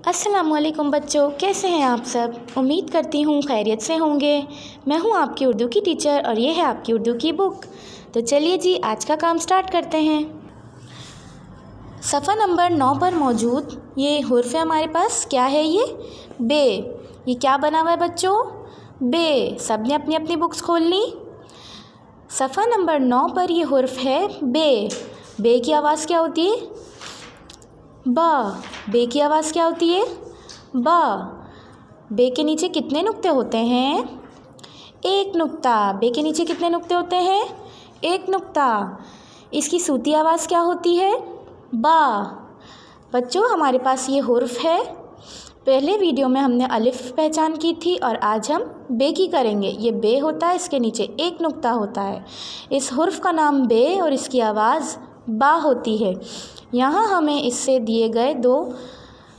अस्सलामुअलैकुम बच्चों, कैसे हैं आप सब। उम्मीद करती हूँ खैरियत से होंगे। मैं हूँ आपकी उर्दू की टीचर और ये है आपकी उर्दू की बुक। तो चलिए जी, आज का काम स्टार्ट करते हैं। सफ़ा नंबर 9 पर मौजूद ये हुर्फ है हमारे पास। क्या है ये? बे। ये क्या बना हुआ है बच्चों? बे। सब ने अपनी अपनी बुक्स खोल ली। सफ़ा नंबर 9 पर ये हुर्फ है बे। बे की आवाज़ क्या होती है? बा। बे की आवाज़ क्या होती है? बा। बे के नीचे कितने नुक्ते होते हैं? एक नुक्ता। बे के नीचे कितने नुक्ते होते हैं? एक नुक्ता। इसकी सूती आवाज़ क्या होती है? बा। बच्चों, हमारे पास ये हुर्फ है। पहले वीडियो में हमने अलिफ पहचान की थी और आज हम बे की करेंगे। ये बे होता है, इसके नीचे एक नुक्ता होता है। इस हुर्फ का नाम बे और इसकी आवाज़ बा होती है। यहाँ हमें इससे दिए गए दो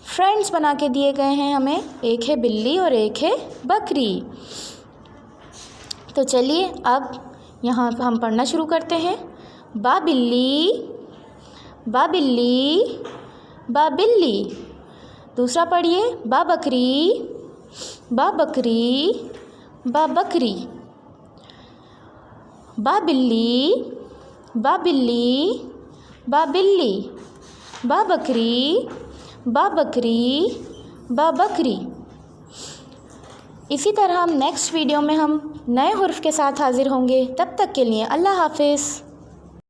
फ्रेंड्स बना के दिए गए हैं हमें। एक है बिल्ली और एक है बकरी। तो चलिए अब यहाँ हम पढ़ना शुरू करते हैं। बा बिल्ली, बा बिल्ली, बा बिल्ली। दूसरा पढ़िए, बा बकरी, बा बकरी, बा बकरी। बा बिल्ली, बा बिल्ली, बा बिल्ली, बा बकरी, बा बकरी, बा बकरी। इसी तरह हम नेक्स्ट वीडियो में हम नए हुर्फ के साथ हाज़िर होंगे। तब तक के लिए अल्लाह हाफ़िज़।